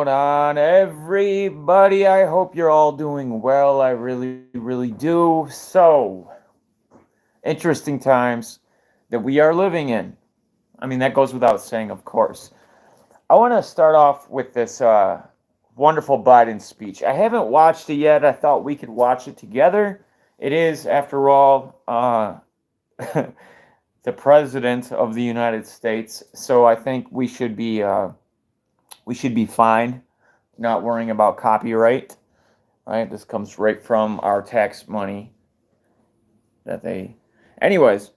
On, everybody? I hope you're all doing well. I really, really do. So, interesting times that we are living in. I mean, that goes without saying, of course. I want to start off with this wonderful Biden speech. I haven't watched it yet. I thought we could watch it together. It is, after all, the president of the United States. So I think we should be fine, not worrying about copyright. Right, this comes right from our tax money that they. Anyways,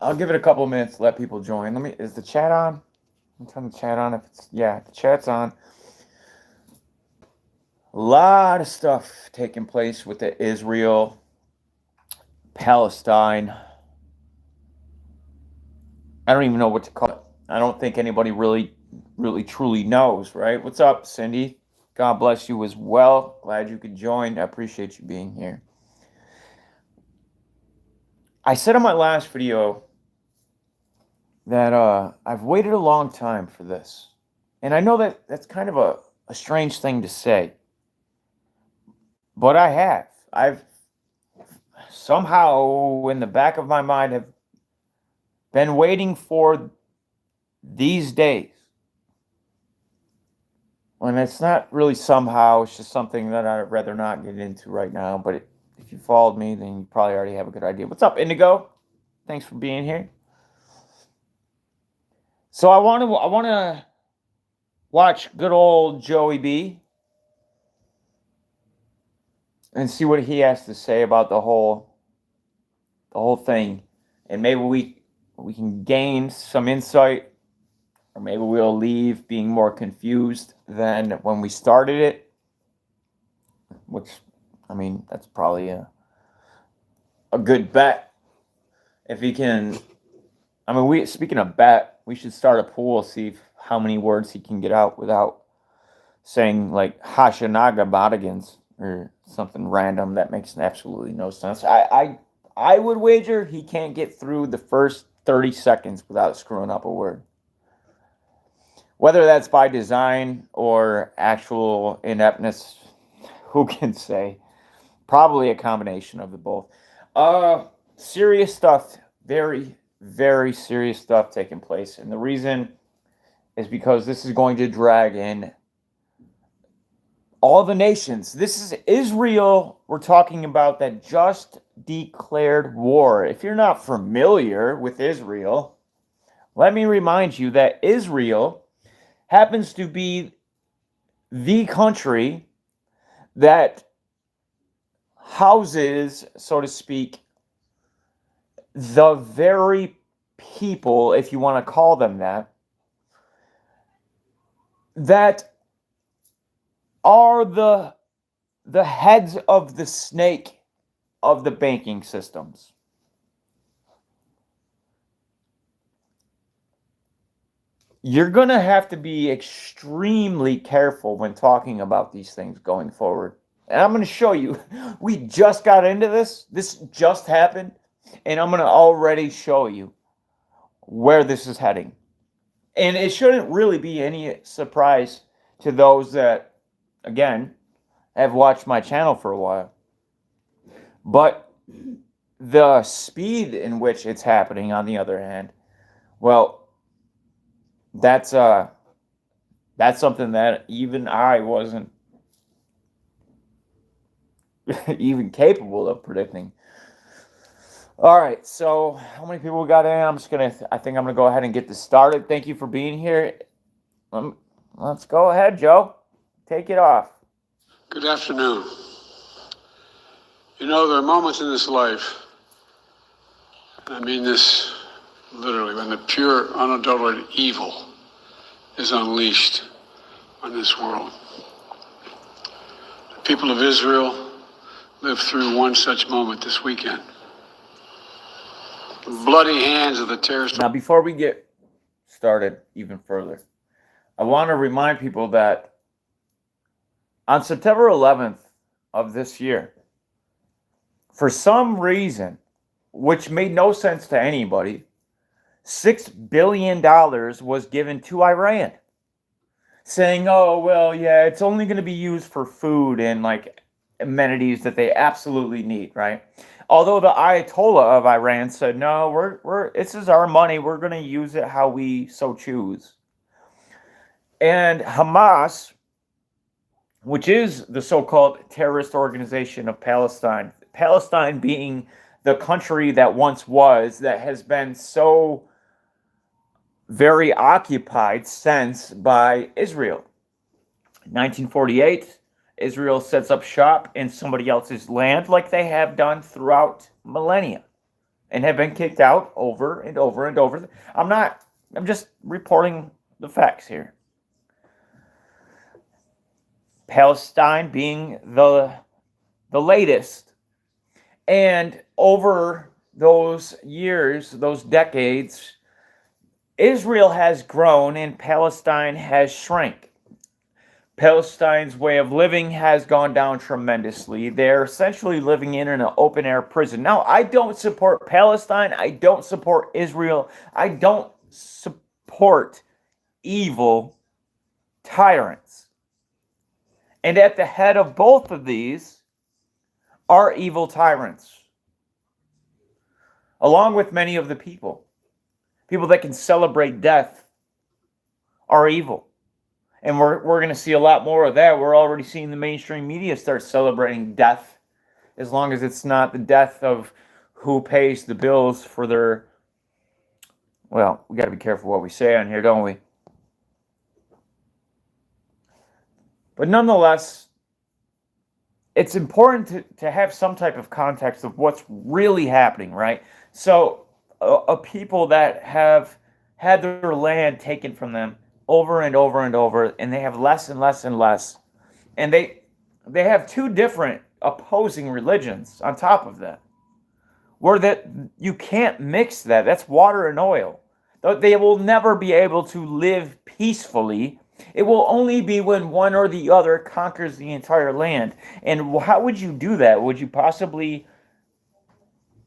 I'll give it a couple minutes to let people join. Let me. Is the chat on? I'm turn the chat on. If it's the chat's on. A lot of stuff taking place with the Israel, Palestine. I don't even know what to call it. I don't think anybody really, truly knows, right? What's up, Cindy? God bless you as well. Glad you could join. I appreciate you being here. I said in my last video that I've waited a long time for this. And I know that that's kind of a strange thing to say. But I have. I've somehow, in the back of my mind, have been waiting for these days. And it's not really somehow, it's just something that I'd rather not get into right now. But if you followed me, then you probably already have a good idea. What's up, Indigo? Thanks for being here. So I want to watch good old Joey B and see what he has to say about the whole thing, and maybe we can gain some insight, or maybe we'll leave being more confused than when we started it. Which, I mean, that's probably a good bet. If he can, I mean, speaking of bet, we should start a pool, see how many words he can get out without saying like Hashanaga Bodigans or something random that makes absolutely no sense. I would wager he can't get through the first 30 seconds without screwing up a word. Whether that's by design or actual ineptness, who can say? Probably a combination of the both. Serious stuff. Very, very serious stuff taking place. And the reason is because this is going to drag in all the nations. This is Israel we're talking about that just declared war. If you're not familiar with Israel, let me remind you that Israel happens to be the country that houses, so to speak, the very people, if you want to call them that are the heads of the snake of the banking systems. You're going to have to be extremely careful when talking about these things going forward. And I'm going to show you. We just got into this. This just happened. And I'm going to already show you where this is heading. And it shouldn't really be any surprise to those that, again, have watched my channel for a while. But the speed in which it's happening, on the other hand, well, that's something that even I wasn't even capable of predicting. All right, so how many people we got in? I think I'm gonna go ahead and get this started. Thank you for being here. Let's go ahead, Joe. Take it off. Good afternoon. You know, there are moments in this life, and I mean this literally, when the pure, unadulterated evil is unleashed on this world. The people of Israel lived through one such moment this weekend. The bloody hands of the terrorists. Now, before we get started even further, I want to remind people that on September 11th of this year, for some reason, which made no sense to anybody, $6 billion was given to Iran, saying, oh, well, yeah, it's only going to be used for food and like amenities that they absolutely need, right? Although the Ayatollah of Iran said, no, this is our money. We're going to use it how we so choose. And Hamas, which is the so-called terrorist organization of Palestine, Palestine being the country that once was, that has been so very occupied since by Israel. 1948, Israel sets up shop in somebody else's land like they have done throughout millennia and have been kicked out over and over and over. I'm just reporting the facts here. Palestine being the latest. And over those years, those decades, Israel has grown and Palestine has shrank. Palestine's way of living has gone down tremendously. They're essentially living in an open-air prison. Now, I don't support Palestine. I don't support Israel. I don't support evil tyrants. And at the head of both of these are evil tyrants, along with many of the people. People that can celebrate death are evil. And we're going to see a lot more of that. We're already seeing the mainstream media start celebrating death, as long as it's not the death of who pays the bills for their... Well, we got to be careful what we say on here, don't we? But nonetheless, it's important to have some type of context of what's really happening, right? So, a people that have had their land taken from them over and over and over, and they have less and less and less. And they have two different opposing religions on top of that, where that you can't mix that. That's water and oil. They will never be able to live peacefully. It will only be when one or the other conquers the entire land. And how would you do that? Would you possibly,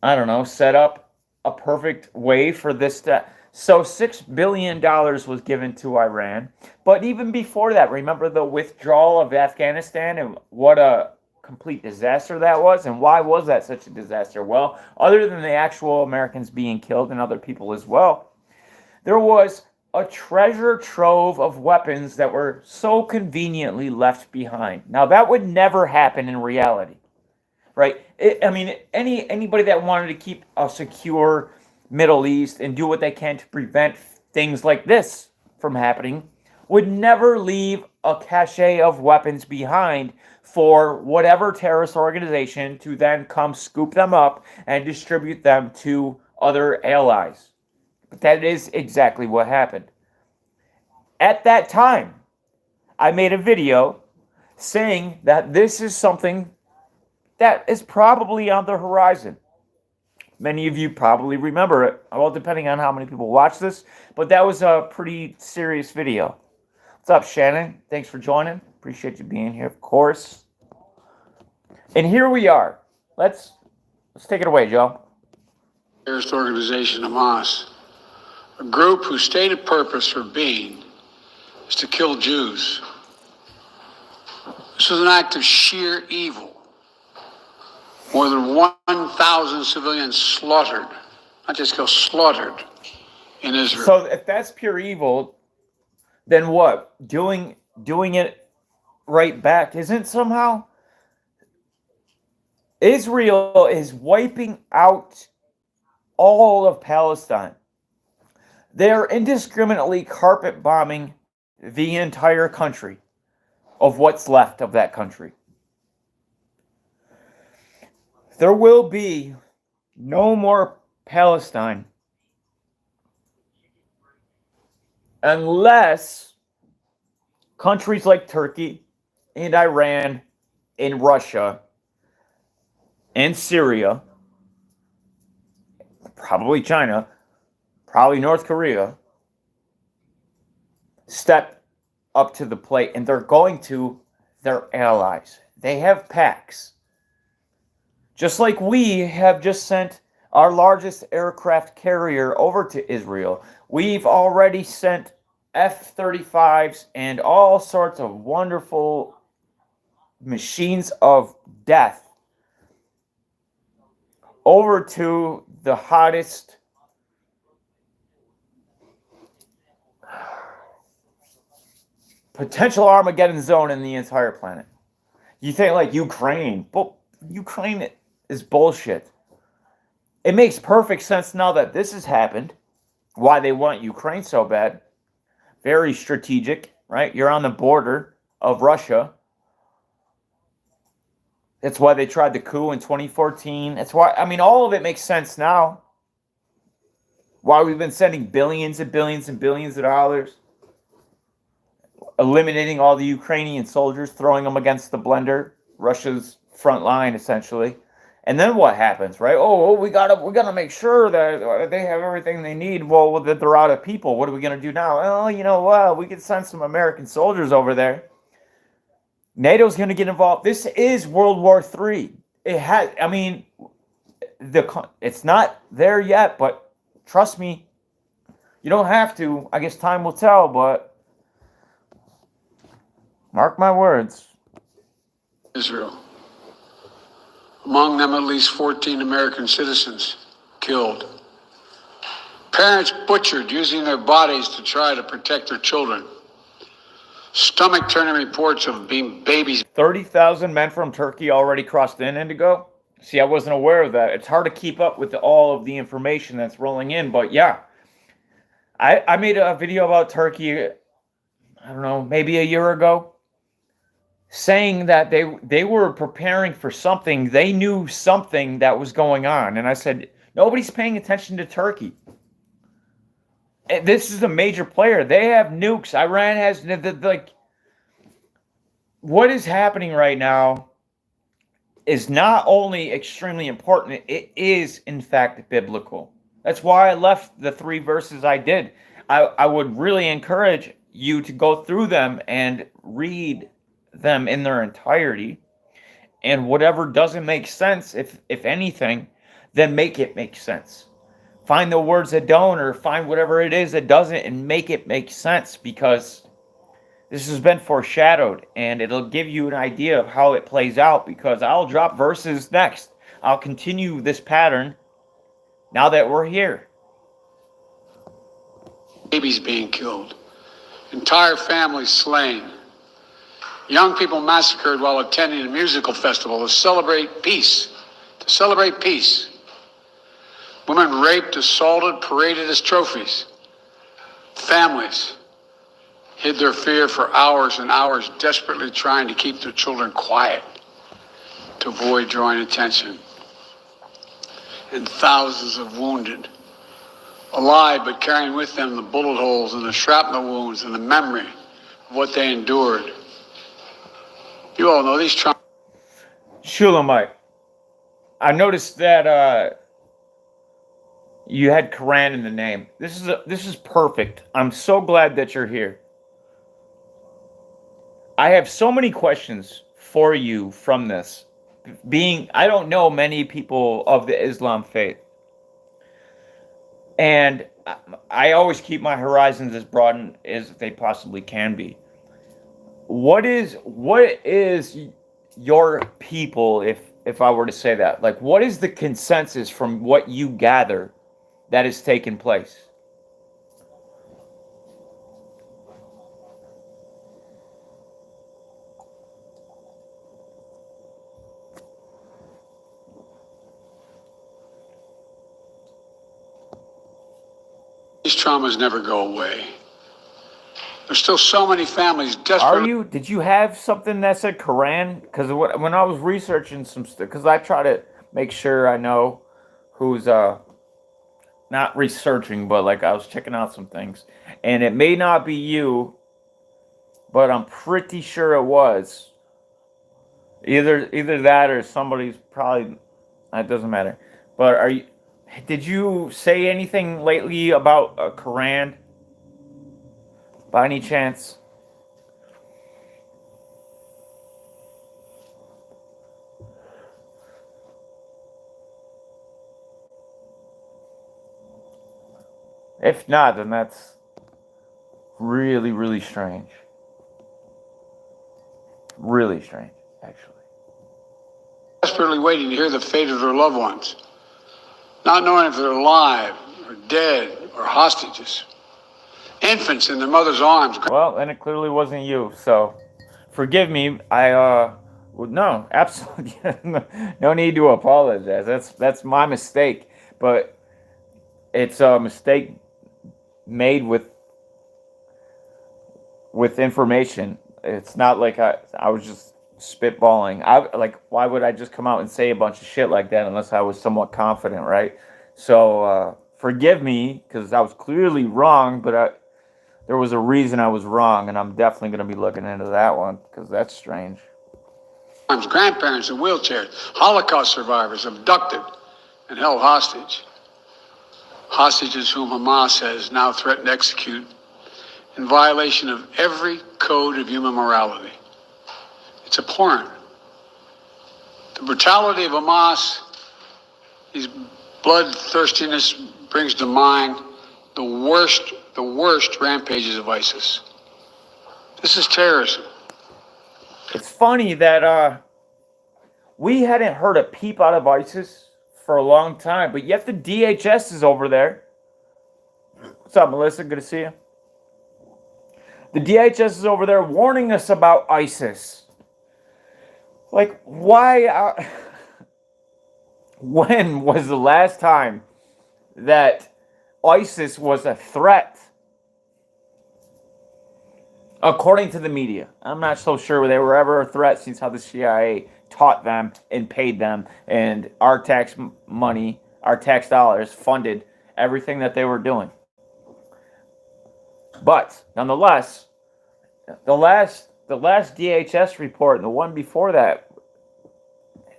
I don't know, set up a perfect way for this to... So $6 billion was given to Iran. But even before that, remember the withdrawal of Afghanistan and what a complete disaster that was? And why was that such a disaster? Well, other than the actual Americans being killed and other people as well, there was a treasure trove of weapons that were so conveniently left behind. Now, that would never happen in reality, right? Anybody that wanted to keep a secure Middle East and do what they can to prevent things like this from happening would never leave a cache of weapons behind for whatever terrorist organization to then come scoop them up and distribute them to other allies. But that is exactly what happened. At that time, I made a video saying that this is something that is probably on the horizon. Many of you probably remember it, well, depending on how many people watch this, but that was a pretty serious video. What's up, Shannon? Thanks for joining. Appreciate you being here, of course. And here we are. Let's take it away, Joe. Terrorist organization Hamas, a group whose stated purpose for being is to kill Jews. This was an act of sheer evil. More than 1,000 civilians slaughtered, not just killed, slaughtered in Israel. So if that's pure evil, then what? Doing it right back isn't somehow? Israel is wiping out all of Palestine. They're indiscriminately carpet bombing the entire country of what's left of that country. There will be no more Palestine unless countries like Turkey and Iran and Russia and Syria, probably China, probably North Korea, step up to the plate, and they're going to their allies. They have pacts. Just like we have just sent our largest aircraft carrier, over to Israel. We've already sent F-35s and all sorts of wonderful machines of death over to the hottest potential Armageddon zone in the entire planet. You think like Ukraine, but Ukraine is bullshit. It makes perfect sense now that this has happened, why they want Ukraine so bad. Very strategic, right? You're on the border of Russia. That's why they tried the coup in 2014. That's why, I mean, all of it makes sense now. Why we've been sending billions and billions and billions of dollars, eliminating all the Ukrainian soldiers, throwing them against the blender, Russia's front line, essentially. And then what happens, right? Oh, we gotta make sure that they have everything they need. Well, that they're out of people. What are we gonna do now? Oh, you know what? We could send some American soldiers over there. NATO's gonna get involved. This is World War III. It has. I mean, it's not there yet, but trust me, you don't have to. I guess time will tell, but mark my words. Israel. Among them, at least 14 American citizens killed. Parents butchered using their bodies to try to protect their children. Stomach-turning reports of being babies. 30,000 men from Turkey already crossed in, Indigo. See, I wasn't aware of that. It's hard to keep up with all of the information that's rolling in, but yeah. I made a video about Turkey, I don't know, maybe a year ago, saying that they were preparing for something. They knew something that was going on. And I said, nobody's paying attention to Turkey. This is a major player. They have nukes. Iran has, like, what is happening right now is not only extremely important, it is, in fact, biblical. That's why I left the 3 verses I did. I would really encourage you to go through them and read them in their entirety, and whatever doesn't make sense, if anything, then make it make sense. Find the words that don't, or find whatever it is that doesn't, and make it make sense, because this has been foreshadowed, and it'll give you an idea of how it plays out, because I'll drop verses next. I'll continue this pattern now that we're here. Babies being killed. Entire families slain. Young people massacred while attending a musical festival to celebrate peace. To celebrate peace. Women raped, assaulted, paraded as trophies. Families hid their fear for hours and hours, desperately trying to keep their children quiet to avoid drawing attention. And thousands of wounded, alive but carrying with them the bullet holes and the shrapnel wounds and the memory of what they endured. You all know these traumas. Shulamite, I noticed that you had Quran in the name. This is perfect. I'm so glad that you're here. I have so many questions for you from this. I don't know many people of the Islam faith, and I always keep my horizons as broad as they possibly can be. What is your people, if I were to say that? Like, what is the consensus from what you gather that has taken place? These traumas never go away. There's still so many families desperately. Did you have something that said Quran? Because when I was researching some stuff, because I try to make sure I know who's not researching, but like I was checking out some things, and it may not be you, but I'm pretty sure it was. Either that or somebody's probably. It doesn't matter. But did you say anything lately about a Quran? By any chance? If not, then that's really, really strange. Really strange, actually. Desperately waiting to hear the fate of their loved ones, not knowing if they're alive or dead or hostages. Infants in their mother's arms. Well, and it clearly wasn't you, so forgive me. No, absolutely no need to apologize. That's my mistake, but it's a mistake made with information. It's not like I was just spitballing. Why would I just come out and say a bunch of shit like that unless I was somewhat confident, right? So forgive me because I was clearly wrong, but there was a reason I was wrong, and I'm definitely going to be looking into that one because that's strange. Grandparents in wheelchairs, Holocaust survivors abducted and held hostage. Hostages whom Hamas has now threatened to execute in violation of every code of human morality. It's abhorrent. The brutality of Hamas, his bloodthirstiness brings to mind the worst rampages of ISIS. This is terrorism. It's funny that we hadn't heard a peep out of ISIS for a long time, but yet the DHS is over there. What's up, Melissa? Good to see you. The DHS is over there warning us about ISIS. Like, why? When was the last time that ISIS was a threat? According to the media. I'm not so sure they were ever a threat since how the CIA taught them and paid them, and our tax money, our tax dollars funded everything that they were doing. But nonetheless, the last DHS report and the one before that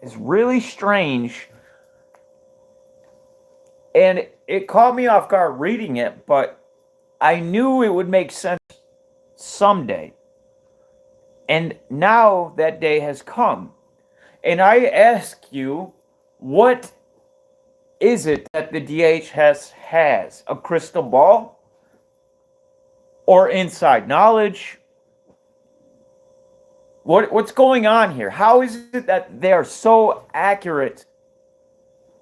is really strange, and it caught me off guard reading it, but I knew it would make sense someday. And now that day has come. And I ask you, what is it that the DHS has? A crystal ball? Or inside knowledge? What's going on here? How is it that they are so accurate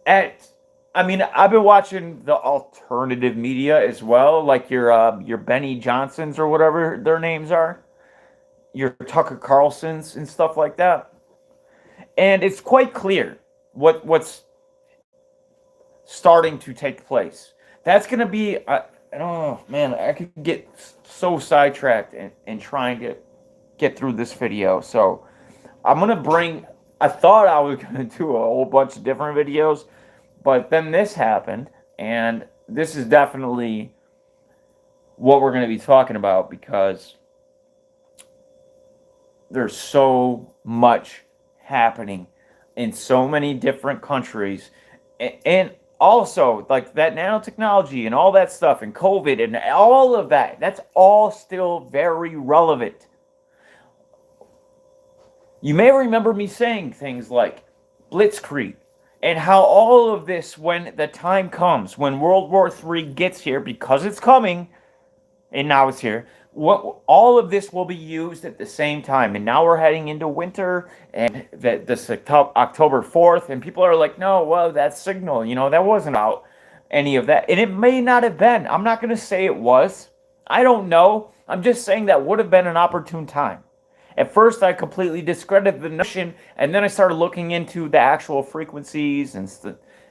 at... I mean, I've been watching the alternative media as well, like your Benny Johnsons or whatever their names are, your Tucker Carlsons and stuff like that, and it's quite clear what's starting to take place. That's going to be, oh man, I could get so sidetracked in trying to get through this video. So I'm going to bring, I thought I was going to do a whole bunch of different videos, but then this happened, and this is definitely what we're going to be talking about because there's so much happening in so many different countries. And also, like that nanotechnology and all that stuff and COVID and all of that, that's all still very relevant. You may remember me saying things like Blitzkrieg, and how all of this, when the time comes, when World War III gets here, because it's coming, and now it's here, all of this will be used at the same time. And now we're heading into winter, and this October 4th, and people are like, no, well, that signal, that wasn't out any of that. And it may not have been. I'm not going to say it was. I don't know. I'm just saying that would have been an opportune time. At first, I completely discredited the notion, and then I started looking into the actual frequencies, and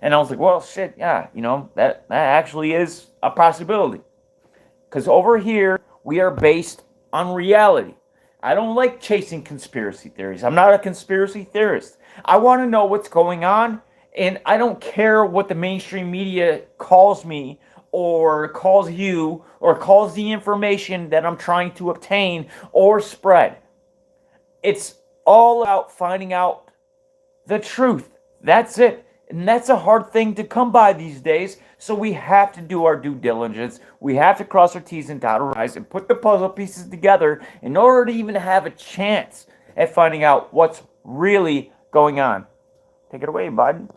I was like, well, shit, yeah, that actually is a possibility. Because over here, we are based on reality. I don't like chasing conspiracy theories. I'm not a conspiracy theorist. I want to know what's going on, and I don't care what the mainstream media calls me, or calls you, or calls the information that I'm trying to obtain or spread. It's all about finding out the truth. That's it. And that's a hard thing to come by these days. So we have to do our due diligence. We have to cross our T's and dot our I's and put the puzzle pieces together in order to even have a chance at finding out what's really going on. Take it away, bud.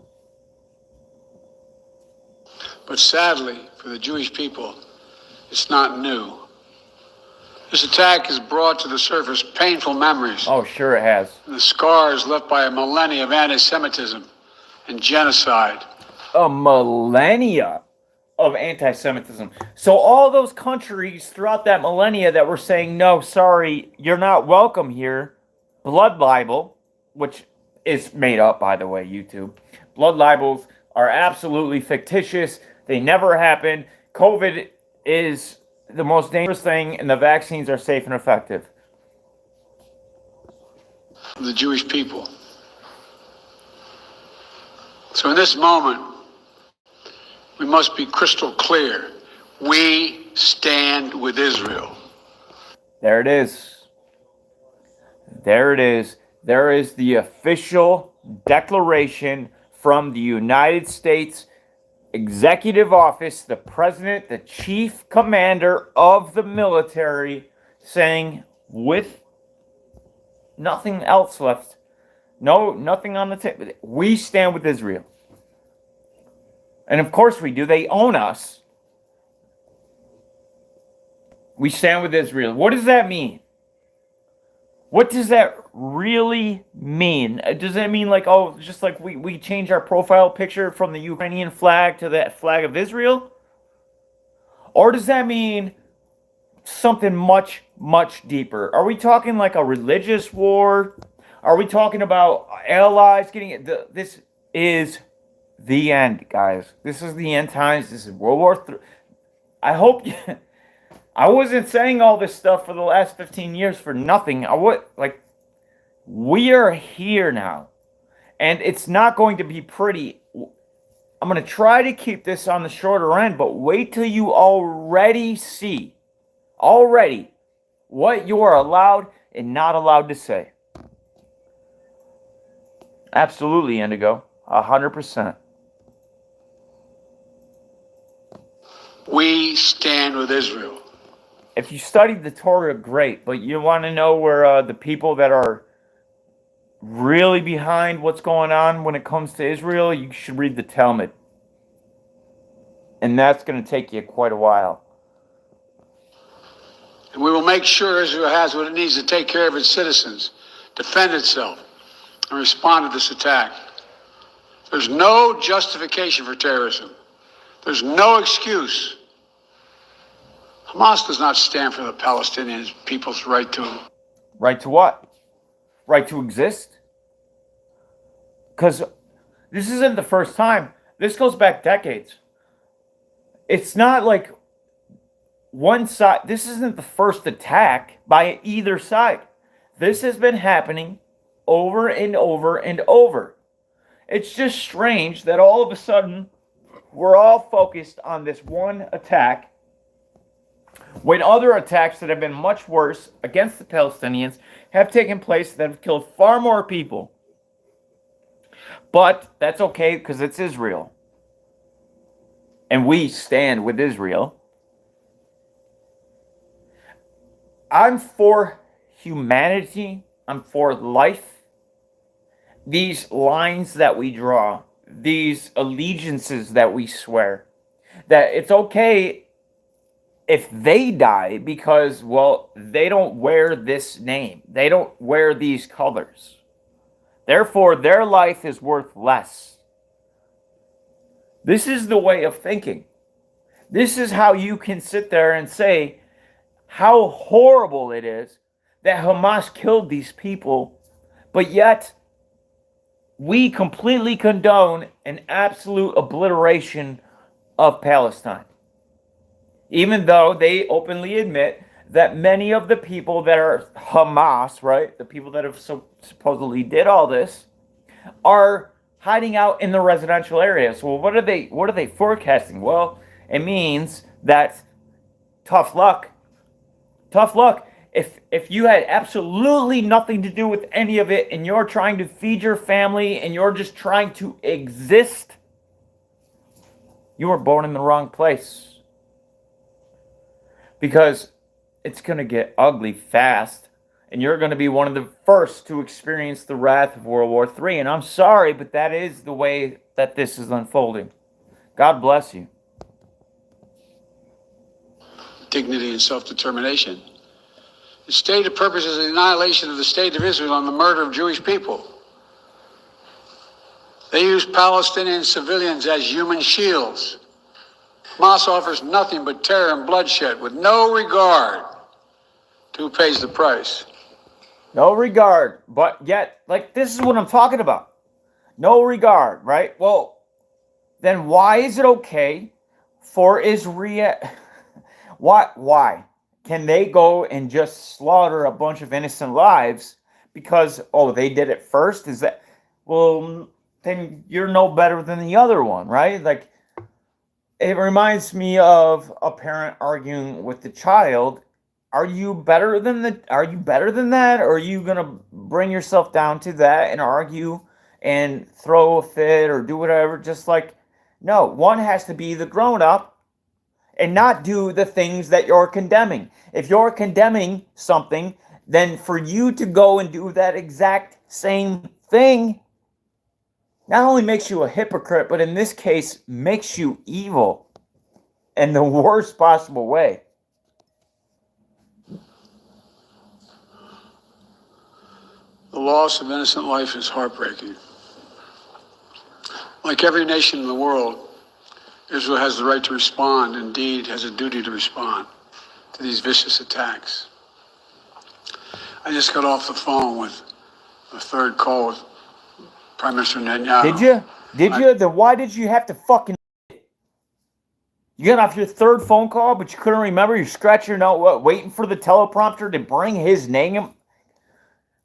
But sadly, for the Jewish people, It's not new. This attack has brought to the surface painful memories Oh, sure it has. and the scars left by a millennia of anti-Semitism and genocide. A millennia of anti-Semitism. So all those countries throughout that millennia that were saying, no, sorry, you're not welcome here. Blood libel, which is made up, by the way, YouTube. Blood libels are absolutely fictitious. They never happened. COVID is the most dangerous thing, and the vaccines are safe and effective. Of the Jewish people. So in this moment, we must be crystal clear. We stand with Israel. There it is. There it is. There is the official declaration from the United States Executive Office, the President, the Chief Commander of the military, saying, with nothing else left, nothing on the table, we stand with Israel. And of course we do. They own us. We stand with Israel. What does that mean? What does that really mean? Does that mean like, oh, just like we change our profile picture from the Ukrainian flag to the flag of Israel? Or does that mean something much, much deeper? Are we talking like a religious war? Are we talking about allies getting it? This is the end, guys. This is the end times. This is World War III. I hope I wasn't saying all this stuff for the last 15 years for nothing. We are here now. And it's not going to be pretty. I'm going to try to keep this on the shorter end, but wait till you already see what you are allowed and not allowed to say. Absolutely, Indigo. 100%. We stand with Israel. If you studied the Torah, great. But you want to know where the people that are really behind what's going on when it comes to Israel, you should read the Talmud. And that's going to take you quite a while. And we will make sure Israel has what it needs to take care of its citizens, defend itself, and respond to this attack. There's no justification for terrorism. There's no excuse. Hamas does not stand for the Palestinian people's right to... Right to what? Right to exist? Because this isn't the first time. This goes back decades. It's not like one side. This isn't the first attack by either side. This has been happening over and over and over. It's just strange that all of a sudden we're all focused on this one attack when other attacks that have been much worse against the Palestinians have taken place that have killed far more people. But that's okay because it's Israel. And we stand with Israel. I'm for humanity. I'm for life. These lines that we draw, these allegiances that we swear, that it's okay if they die because, well, they don't wear this name. They don't wear these colors. Therefore, their life is worth less. This is the way of thinking. This is how you can sit there and say how horrible it is that Hamas killed these people, but yet we completely condone an absolute obliteration of Palestine. Even though they openly admit that many of the people that are Hamas, right, the people that have supposedly did all this, are hiding out in the residential areas. Well, what are they forecasting? Well, it means that tough luck. Tough luck. If you had absolutely nothing to do with any of it and you're trying to feed your family and you're just trying to exist, you were born in the wrong place. Because it's going to get ugly fast. And you're going to be one of the first to experience the wrath of World War III. And I'm sorry, but that is the way that this is unfolding. God bless you. dignity and self-determination. Its stated purpose is the annihilation of the state of Israel and the murder of Jewish people. They use Palestinian civilians as human shields. Hamas offers nothing but terror and bloodshed with no regard to who pays the price. No regard, but yet, like, this is what I'm talking about. No regard, right? Well, then why is it okay for Israel? Why? Can they go and just slaughter a bunch of innocent lives because, oh, they did it first? Is that, well, then you're no better than the other one, right? Like, it reminds me of a parent arguing with the child. Are you better than that? Or are you gonna bring yourself down to that and argue and throw a fit or do whatever? Just like, no, one has to be the grown up and not do the things that you're condemning. If you're condemning something, then for you to go and do that exact same thing not only makes you a hypocrite, but in this case makes you evil in the worst possible way. The loss of innocent life is heartbreaking. Like every nation in the world, Israel has the right to respond, indeed has a duty to respond to these vicious attacks. I just got off the phone with a third call with Prime Minister Netanyahu. Did you? Then why did you have to fucking... You got off your third phone call, but you couldn't remember? You're scratching your note, waiting for the teleprompter to bring his name?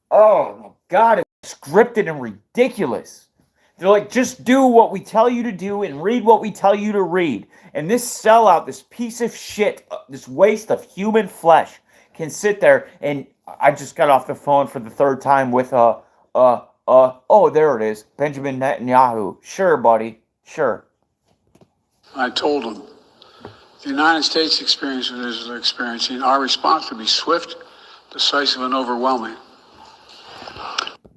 Oh, my God, it was scripted and ridiculous. They're like, just do what we tell you to do and read what we tell you to read. And this sellout, this piece of shit, this waste of human flesh can sit there. And I just got off the phone for the third time with, oh, there it is, Benjamin Netanyahu. Sure, buddy, sure. I told him, the United States experience what Israel is experiencing, our response would be swift, decisive, and overwhelming.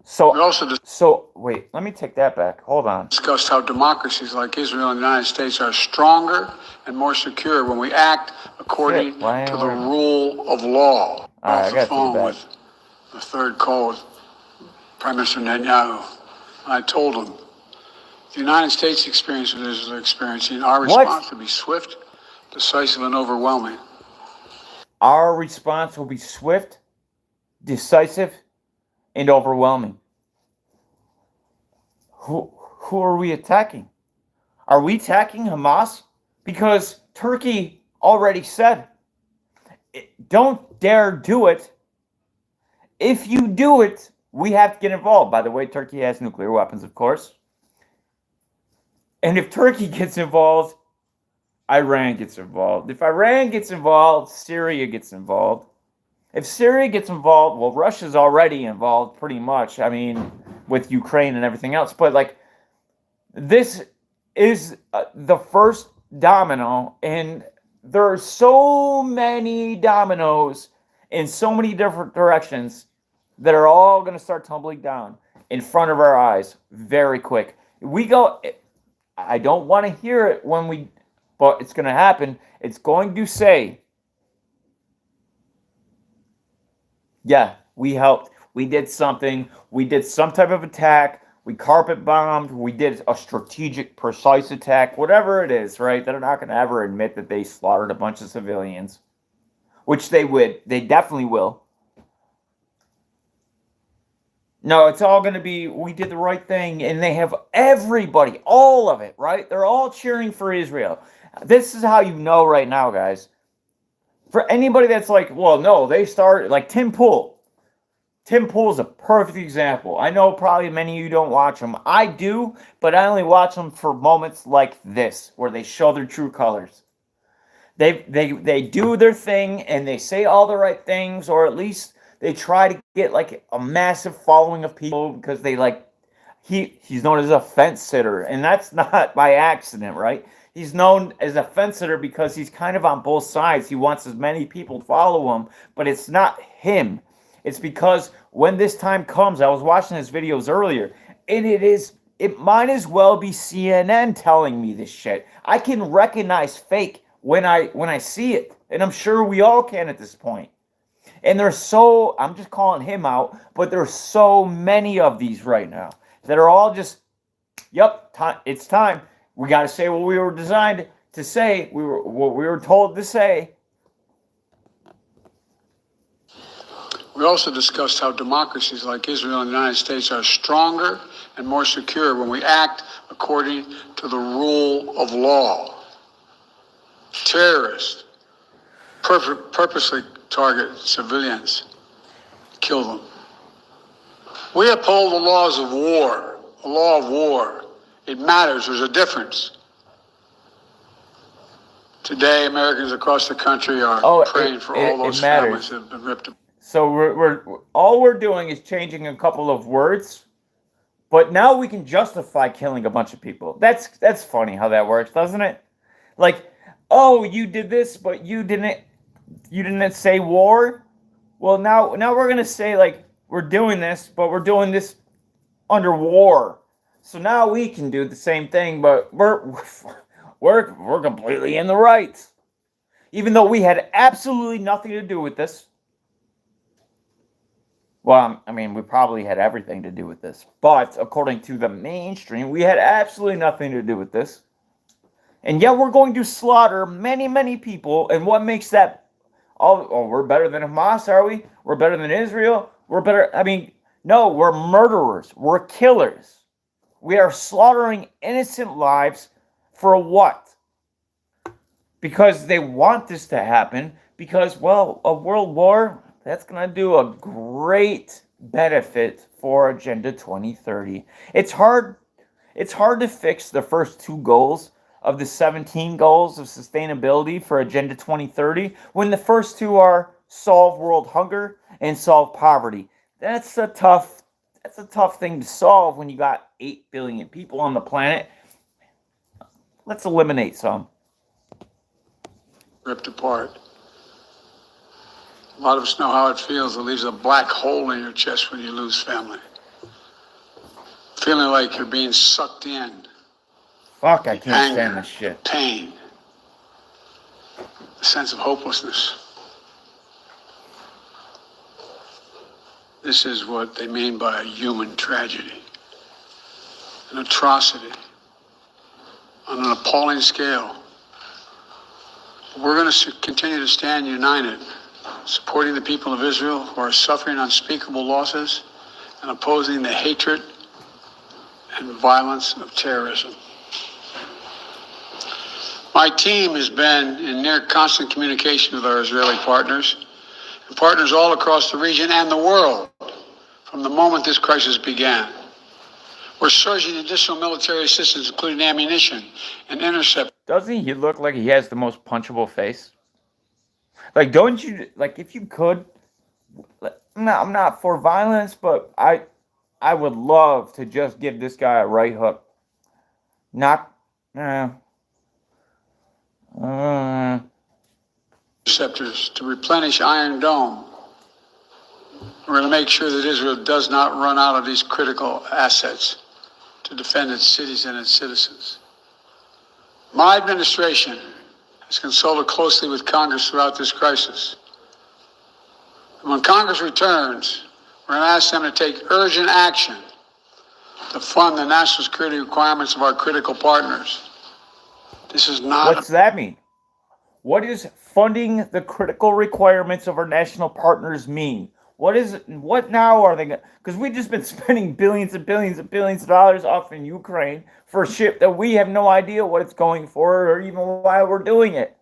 So wait, let me take that back. Hold on. Discussed how democracies like Israel and the United States are stronger and more secure when we act according to the rule of law. Off the phone with the third call with Prime Minister Netanyahu. I told him, the United States experience what Israel is experiencing, our response will be swift, decisive, and overwhelming. Our response will be swift, decisive, and overwhelming. Who are we attacking? Are we attacking Hamas? Because Turkey already said, don't dare do it. If you do it, we have to get involved. By the way, Turkey has nuclear weapons, of course. And if Turkey gets involved, Iran gets involved. If Iran gets involved, Syria gets involved. If Syria gets involved, well, Russia's already involved pretty much. I mean, with Ukraine and everything else. But, like, this is the first domino. And there are so many dominoes in so many different directions that are all going to start tumbling down in front of our eyes very quick. I don't want to hear it but it's going to happen. It's going to say, yeah, we helped. We did something. We did some type of attack. We carpet bombed. We did a strategic, precise attack. Whatever it is, right? They're not going to ever admit that they slaughtered a bunch of civilians. Which they would. They definitely will. No, it's all going to be, we did the right thing. And they have everybody, all of it, right? They're all cheering for Israel. This is how you know right now, guys. For anybody that's like, well, no, they started, like Tim Pool. Tim Pool is a perfect example. I know probably many of you don't watch him. I do, but I only watch them for moments like this, where they show their true colors. They do their thing, and they say all the right things, or at least they try to get like a massive following of people because they like, he's known as a fence sitter, and that's not by accident, right? He's known as a fence sitter because he's kind of on both sides. He wants as many people to follow him, but it's not him. It's because when this time comes, I was watching his videos earlier, and it might as well be CNN telling me this shit. I can recognize fake when I see it. And I'm sure we all can at this point. And there's so, I'm just calling him out, but there's so many of these right now that are all just, yep, it's time. We got to say what we were designed to say, what we were told to say. We also discussed how democracies like Israel and the United States are stronger and more secure when we act according to the rule of law. Terrorists purposely target civilians, kill them. We uphold the laws of war, the law of war. It matters. There's a difference. Today, Americans across the country are praying for all those families that have been ripped apart. So we're all we're doing is changing a couple of words, but now we can justify killing a bunch of people. That's funny how that works, doesn't it? Like, oh, you did this, but you didn't say war. Well, now we're gonna say like we're doing this, but we're doing this under war. So now we can do the same thing, but we're completely in the right, even though we had absolutely nothing to do with this. Well, I mean, we probably had everything to do with this, but according to the mainstream, we had absolutely nothing to do with this. And yet we're going to slaughter many, many people. And what makes that, we're better than Hamas, are we? We're better than Israel? We're better, I mean, no, we're murderers. We're killers. We are slaughtering innocent lives for what? Because they want this to happen. Because, well, a world war, that's going to do a great benefit for Agenda 2030. It's hard to fix the first two goals of the 17 goals of sustainability for Agenda 2030 when the first two are solve world hunger and solve poverty. That's a tough thing to solve when you got 8 billion people on the planet. Let's eliminate some. Ripped apart. A lot of us know how it feels. It leaves a black hole in your chest when you lose family. Feeling like you're being sucked in. Fuck, I can't Anger, stand this shit. Pain. A sense of hopelessness. This is what they mean by a human tragedy. An atrocity. On an appalling scale. We're going to continue to stand united, supporting the people of Israel who are suffering unspeakable losses and opposing the hatred and violence of terrorism. My team has been in near constant communication with our Israeli partners and partners all across the region and the world from the moment this crisis began. We're surging additional military assistance, including ammunition and intercept. Doesn't he look like he has the most punchable face? Like, don't you, like, if you could, I'm not for violence, but I would love to just give this guy a right hook. Interceptors to replenish Iron Dome. We're going to make sure that Israel does not run out of these critical assets to defend its cities and its citizens. My administration has consulted closely with Congress throughout this crisis. And when Congress returns, we're going to ask them to take urgent action to fund the national security requirements of our critical partners. This is not... What's that mean? What does funding the critical requirements of our national partners mean? What now are they going to... Because we've just been spending billions and billions and billions of dollars off in Ukraine for shit that we have no idea what it's going for or even why we're doing it.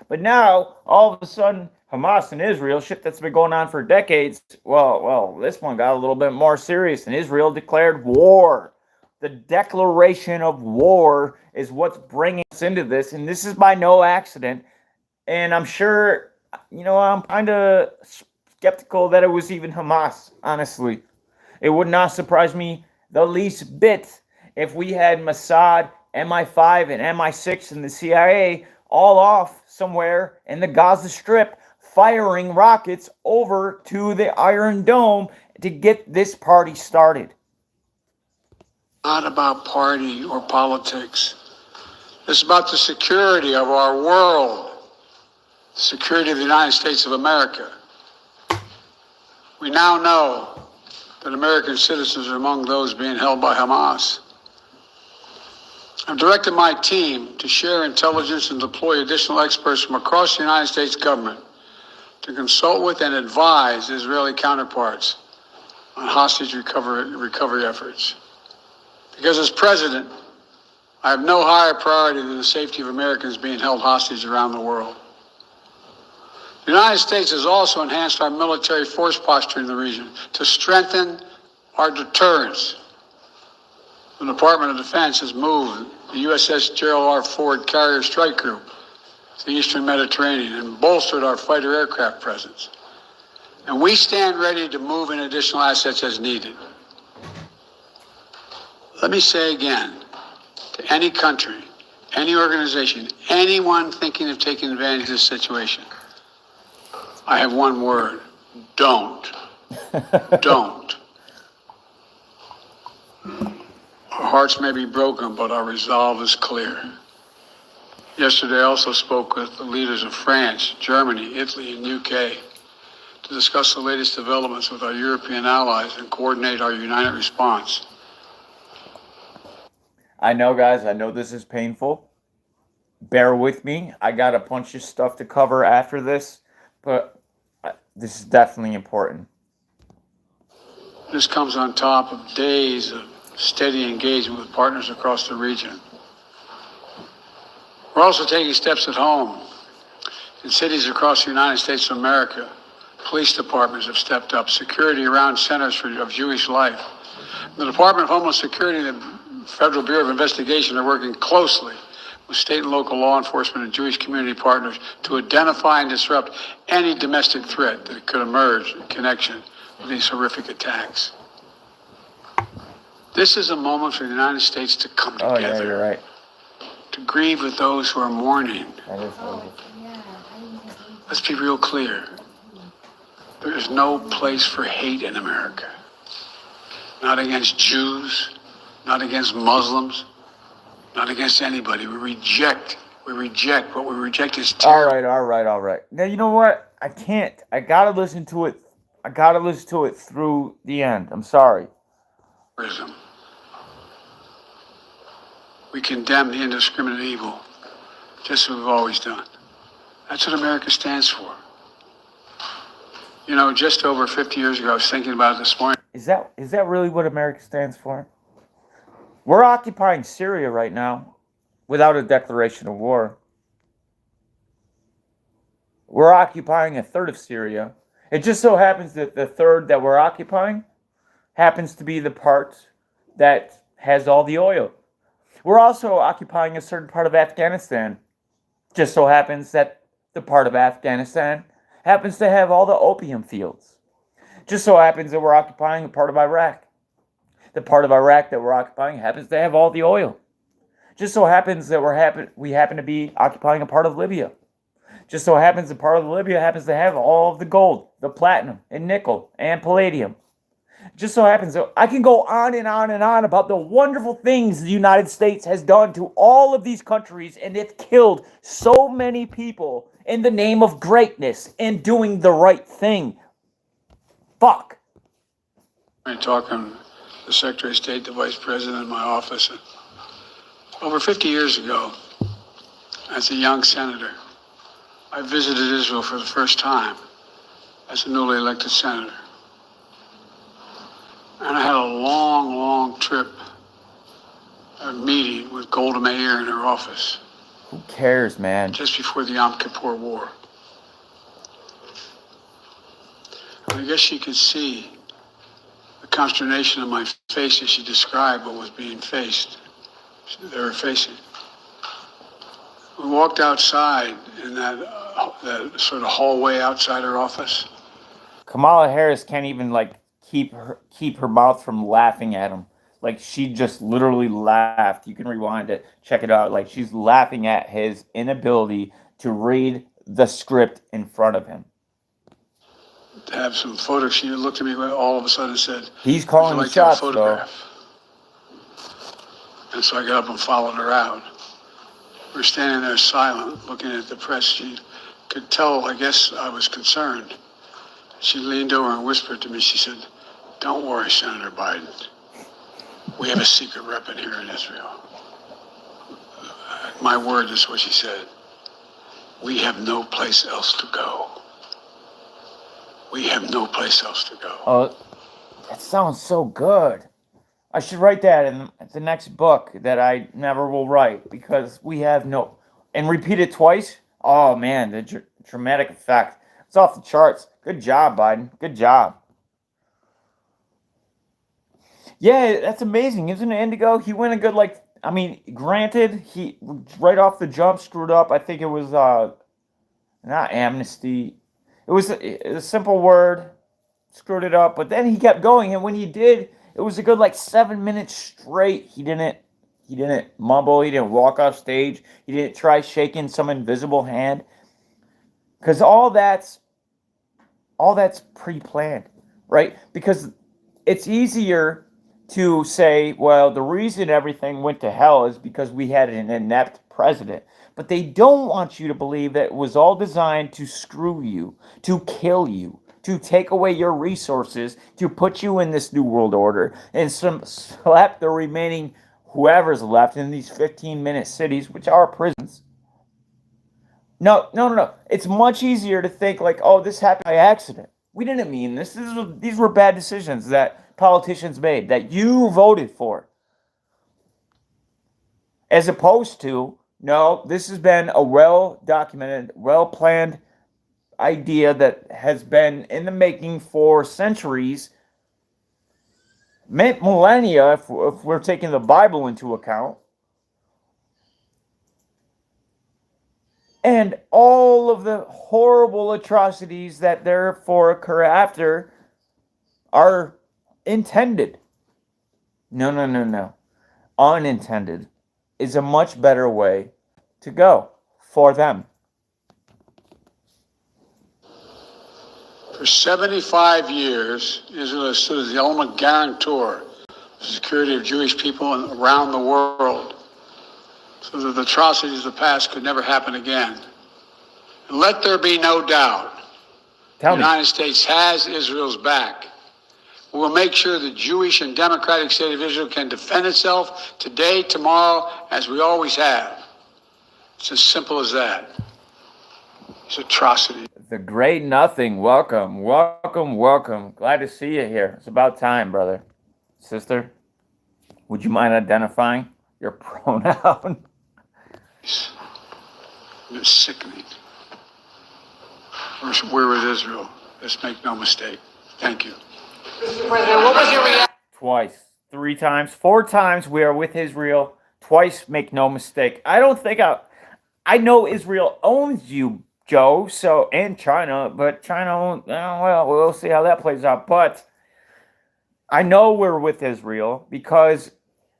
But now, all of a sudden, Hamas and Israel, shit that's been going on for decades, well, this one got a little bit more serious, and Israel declared war. The declaration of war is what's bringing us into this, and this is by no accident. And I'm sure, I'm kind of skeptical that it was even Hamas, honestly. It would not surprise me the least bit if we had Mossad, MI5, and MI6 and the CIA all off somewhere in the Gaza Strip firing rockets over to the Iron Dome to get this party started. Not about party or politics. It's about the security of our world. the security of the United States of America. We now know that American citizens are among those being held by Hamas. I've directed my team to share intelligence and deploy additional experts from across the United States government to consult with and advise Israeli counterparts on hostage recovery efforts. Because as president, I have no higher priority than the safety of Americans being held hostage around the world. The United States has also enhanced our military force posture in the region to strengthen our deterrence. The Department of Defense has moved the USS Gerald R. Ford Carrier Strike Group to the Eastern Mediterranean and bolstered our fighter aircraft presence. And we stand ready to move in additional assets as needed. Let me say again, to any country, any organization, anyone thinking of taking advantage of this situation, I have one word: don't. Don't. Our hearts may be broken, but our resolve is clear. Yesterday, I also spoke with the leaders of France, Germany, Italy, and UK to discuss the latest developments with our European allies and coordinate our united response. I know, guys, I know this is painful. Bear with me. I got a bunch of stuff to cover after this, but this is definitely important. This comes on top of days of steady engagement with partners across the region. We're also taking steps at home. In cities across the United States of America, police departments have stepped up security around centers of Jewish life. The Department of Homeland Security and the Federal Bureau of Investigation are working closely with state and local law enforcement and Jewish community partners to identify and disrupt any domestic threat that could emerge in connection with these horrific attacks. This is a moment for the United States to come together. Oh, yeah, you're right. To grieve with those who are mourning. That is right. Let's be real clear. There is no place for hate in America. Not against Jews, not against Muslims, not against anybody. We reject. What we reject is terror. All right. Now, you know what? I can't. I gotta listen to it. I gotta listen to it through the end. I'm sorry. We condemn the indiscriminate evil, just as we've always done. That's what America stands for. You know, just over 50 years ago, I was thinking about it this morning. Is that really what America stands for? We're occupying Syria right now without a declaration of war. We're occupying a third of Syria. It just so happens that the third that we're occupying happens to be the part that has all the oil. We're also occupying a certain part of Afghanistan. Just so happens that the part of Afghanistan happens to have all the opium fields. Just so happens that we're occupying a part of Iraq. The part of Iraq that we're occupying happens to have all the oil. Just so happens that we happen to be occupying a part of Libya. Just so happens the part of Libya happens to have all of the gold, the platinum, and nickel, and palladium. Just so happens that I can go on and on and on about the wonderful things the United States has done to all of these countries, and it's killed so many people in the name of greatness and doing the right thing. Fuck. I'm talking to the Secretary of State, the Vice President in my office. Over 50 years ago, as a young senator, I visited Israel for the first time as a newly elected senator. And I had a long trip, a meeting with Golda Meir in her office. Who cares, man? Just before the Yom Kippur War. And I guess she could see the consternation on my face as she described what was being faced. They were facing. We walked outside in that sort of hallway outside her office. Kamala Harris can't even keep her mouth from laughing at him. Like, she just literally laughed. You can rewind it, check it out. Like, she's laughing at his inability to read the script in front of him. To have some photos, she looked at me all of a sudden and said, "He's calling the shots, though." And so I got up and followed her out. We're standing there silent, looking at the press. She could tell, I guess, I was concerned. She leaned over and whispered to me, she said, "Don't worry, Senator Biden. We have a secret rep in here in Israel." My word is what she said. We have no place else to go. We have no place else to go. Oh, that sounds so good. I should write that in the next book that I never will write, because we have no... And repeat it twice? Oh, man, the dramatic effect. It's off the charts. Good job, Biden. Good job. Yeah, that's amazing, isn't it, Indigo? He went a good, like... I mean, granted, he right off the jump screwed up. I think it was not amnesty. It was a simple word. Screwed it up, but then he kept going, and when he did, it was a good like 7 minutes straight. He didn't mumble. He didn't walk off stage. He didn't try shaking some invisible hand, because all that's pre-planned, right? Because it's easier to say, well, the reason everything went to hell is because we had an inept president. But they don't want you to believe that it was all designed to screw you, to kill you, to take away your resources, to put you in this new world order, and slap the remaining whoever's left in these 15-minute cities, which are prisons. No. It's much easier to think like, oh, this happened by accident. We didn't mean this. These were bad decisions that politicians made, that you voted for. As opposed to, no, this has been a well-documented, well-planned idea that has been in the making for centuries, millennia, if we're taking the Bible into account. And all of the horrible atrocities that therefore occur after are intended. No. Unintended is a much better way to go for them. For 75 years, Israel has stood as the ultimate guarantor of the security of Jewish people around the world, so that the atrocities of the past could never happen again. And let there be no doubt, the United States has Israel's back. We will make sure the Jewish and democratic state of Israel can defend itself today, tomorrow, as we always have. It's as simple as that. It's atrocity. The Great Nothing, welcome. Glad to see you here. It's about time, brother. Sister, would you mind identifying your pronoun? It's sickening. We're with Israel. Let's make no mistake. Thank you. Mr. President, what was your reaction? Twice, 3 times, 4 times we are with Israel. Twice, make no mistake. I don't think I know Israel owns you, Joe, so, and China, but China, well, we'll see how that plays out. But I know we're with Israel because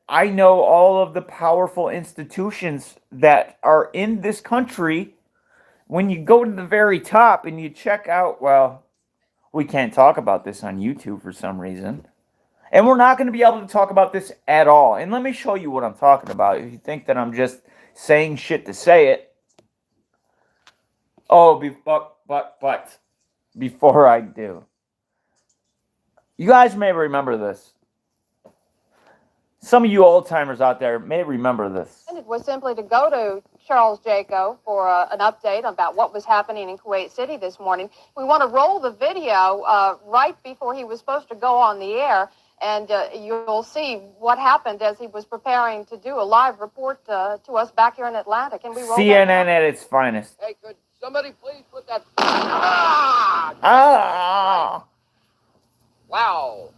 I know all of the powerful institutions that are in this country. When you go to the very top and you check out, well, we can't talk about this on YouTube for some reason. And we're not going to be able to talk about this at all. And let me show you what I'm talking about. If you think that I'm just saying shit to say it. Oh, but before I do. You guys may remember this. Some of you old-timers out there may remember this. It was simply to go to Charles Jaco for an update about what was happening in Kuwait City this morning. We want to roll the video right before he was supposed to go on the air, and you'll see what happened as he was preparing to do a live report to us back here in Atlanta. Can we roll CNN at its finest. Hey, could somebody please put that... Ah! Wow.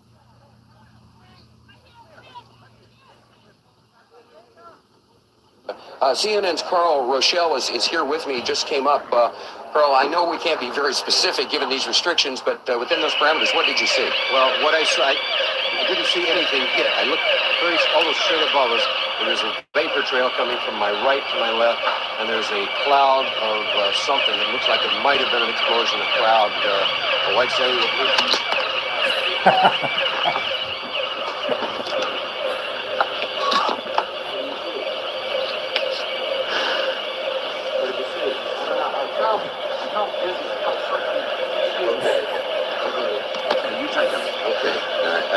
CNN's Carl Rochelle is here with me. He just came up. Carl, I know we can't be very specific given these restrictions, but within those parameters, what did you see? Well, what I saw, I didn't see anything hit. I looked almost straight above us, and there's a vapor trail coming from my right to my left, and there's a cloud of something that looks like it might have been an explosion, a cloud, a white cellular.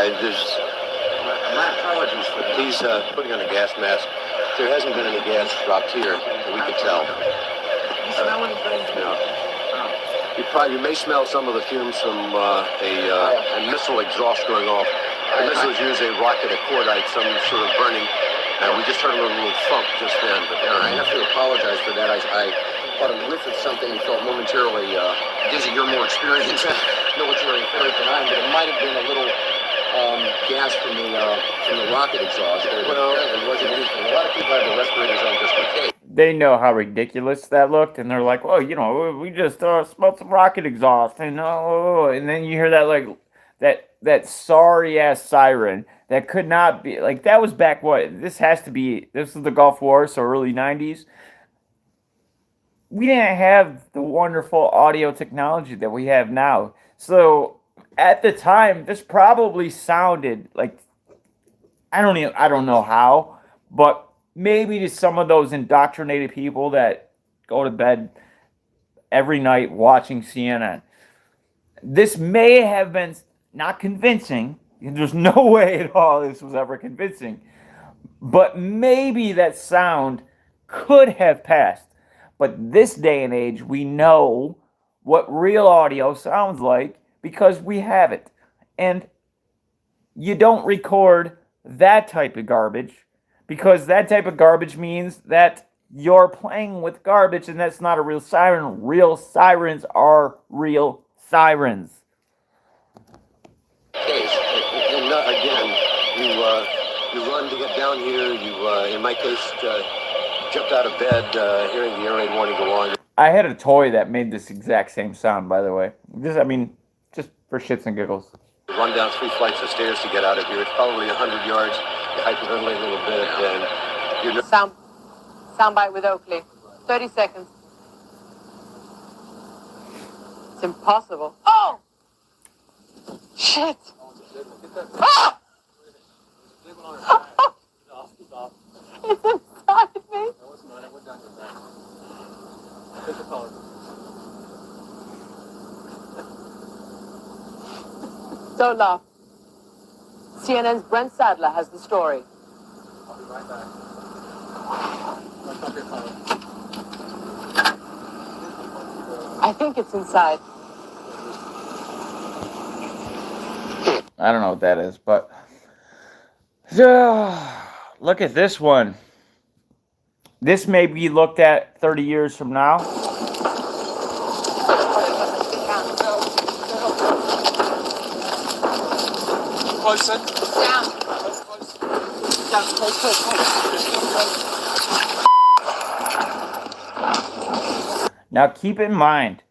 My apologies for that. He's putting on a gas mask. There hasn't been any gas dropped here that we could tell. You smell anything? No. You may smell some of the fumes from a missile exhaust going off. The missile is usually a rocket, a cordite, some sort of burning. We just heard a little thump just then. But I have to apologize for that. I caught a whiff of something and felt momentarily dizzy. You're more experienced, military affairs than I am, but it might have been a little gas from the rocket exhaust. Well, it wasn't anything. A lot of people have the respirators on just in case. They know how ridiculous that looked, and they're like, "Well, you know, we just smelled some rocket exhaust," and and then you hear that like that sorry ass siren that could not be like that was back what this is the Gulf War, so early 90s. We didn't have the wonderful audio technology that we have now, so at the time this probably sounded like I don't know how, but maybe to some of those indoctrinated people that go to bed every night watching CNN. This may have been not convincing. There's no way at all this was ever convincing. But maybe that sound could have passed. But this day and age, we know what real audio sounds like because we have it. And you don't record that type of garbage because that type of garbage means that you're playing with garbage and that's not a real siren. Real sirens are real sirens. Case. And again, you run to get down here. You, in my case, jumped out of bed hearing the air raid warning go on. I had a toy that made this exact same sound, by the way. Just for shits and giggles. Run down 3 flights of stairs to get out of here. It's probably 100 yards. You hyperventilate a little bit, and you're Soundbite with Oakley. 30 seconds. It's impossible. Oh! Shit! Ah! It's inside me. Don't laugh. CNN's Brent Sadler has the story. I'll be right back. I think it's inside. I don't know what that is, but look at this one. This may be looked at 30 years from now. Closer. Down. Down. Close. Now keep in mind,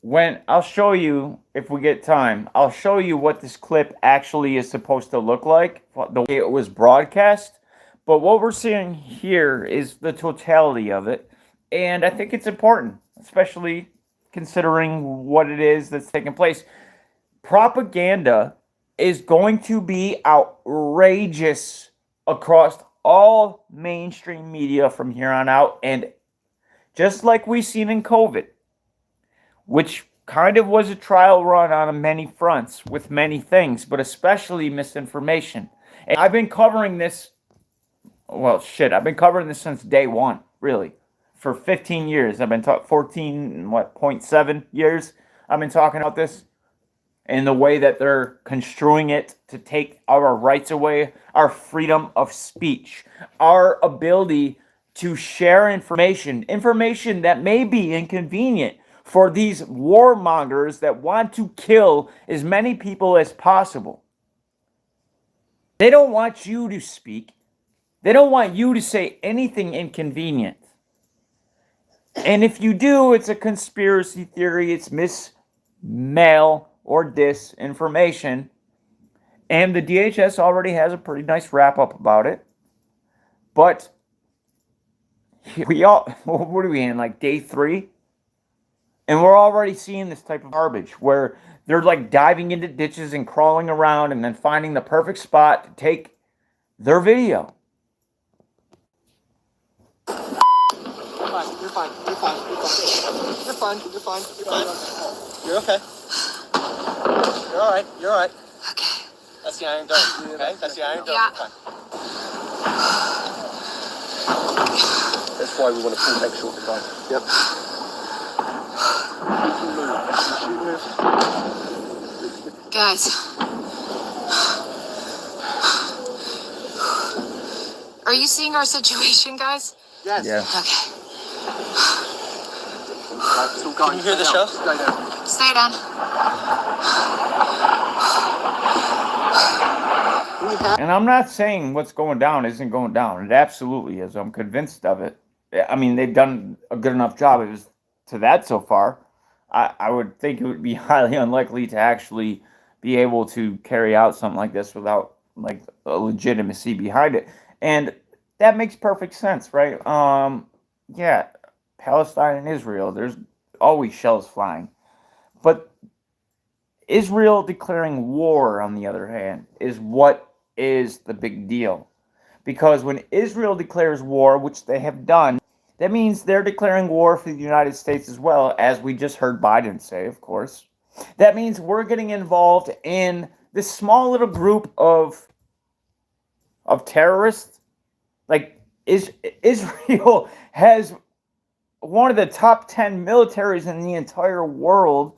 when I'll show you, if we get time, I'll show you what this clip actually is supposed to look like, the way it was broadcast. But what we're seeing here is the totality of it. And I think it's important, especially considering what it is that's taking place. Propaganda is going to be outrageous across all mainstream media from here on out. And just like we've seen in COVID, which kind of was a trial run on many fronts with many things, but especially misinformation. And I've been covering this, I've been covering this since day one, really. For 15 years. I've been 0.7 years I've been talking about this. And the way that they're construing it to take our rights away, our freedom of speech, our ability to share information that may be inconvenient for these warmongers that want to kill as many people as possible. They don't want you to speak. They don't want you to say anything inconvenient. And if you do, it's a conspiracy theory. It's mail or disinformation. And the DHS already has a pretty nice wrap-up about it. But what are we in, like day 3? And we're already seeing this type of garbage where they're like diving into ditches and crawling around and then finding the perfect spot to take their video. You're fine. You're okay. You're all right. Okay. That's the Iron Dome. Okay, that's the Iron Dome. Yeah. Okay. That's why we want to pull extra the guy. Yep. Guys. Are you seeing our situation, guys? Yes. Yeah. Okay. Still going. Can you hear the show? Stay down. Stay down. And I'm not saying what's going down isn't going down. It absolutely is. I'm convinced of it. I mean, they've done a good enough job as to that so far. I would think it would be highly unlikely to actually be able to carry out something like this without like a legitimacy behind it. And that makes perfect sense, right? Yeah, Palestine and Israel, there's always shells flying. But Israel declaring war, on the other hand, is what is the big deal. Because when Israel declares war, which they have done, that means they're declaring war for the United States as well, as we just heard Biden say, of course. That means we're getting involved in this small little group of terrorists. Like, Israel has one of the top 10 militaries in the entire world,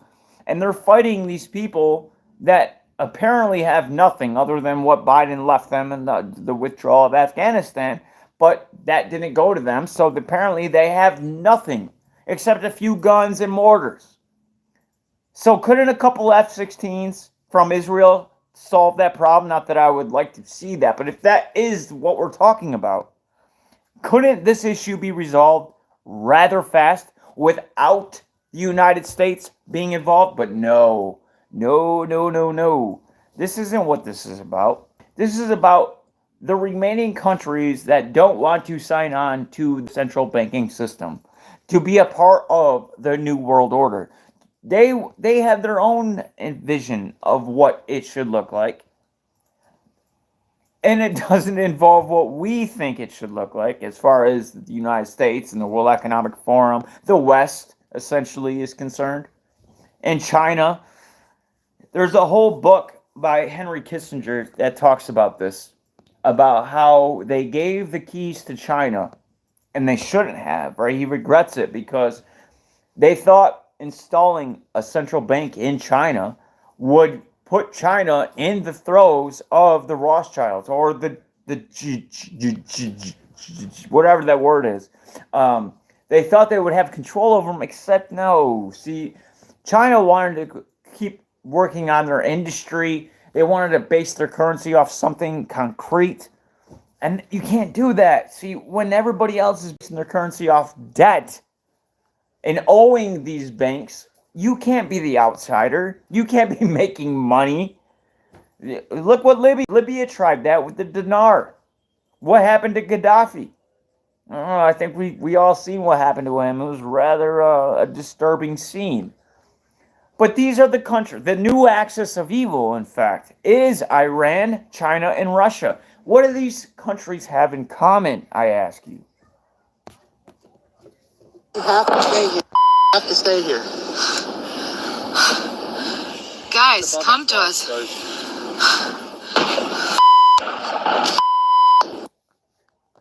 and they're fighting these people that apparently have nothing other than what Biden left them in the withdrawal of Afghanistan, but that didn't go to them, so apparently they have nothing except a few guns and mortars. So couldn't a couple F-16s from Israel solve that problem? Not that I would like to see that, but if that is what we're talking about, couldn't this issue be resolved rather fast without the United States being involved? But no. This isn't what this is about. This is about the remaining countries that don't want to sign on to the central banking system, to be a part of the New World Order. They have their own vision of what it should look like. And it doesn't involve what we think it should look like as far as the United States and the World Economic Forum, the West essentially is concerned, and China. There's a whole book by Henry Kissinger that talks about this, about how they gave the keys to China, and they shouldn't have, right? He regrets it because they thought installing a central bank in China would put China in the throes of the Rothschilds or the whatever that word is. They thought they would have control over them, except no. See, China wanted to keep working on their industry. They wanted to base their currency off something concrete. And you can't do that. See, when everybody else is basing their currency off debt and owing these banks, you can't be the outsider. You can't be making money. Look what Libya tried that with the dinar. What happened to Gaddafi? I think we all seen what happened to him. It was rather a disturbing scene. But these are the countries. The new axis of evil, in fact, is Iran, China, and Russia. What do these countries have in common, I ask you? You have to stay here. You have to stay here. Guys, come to us.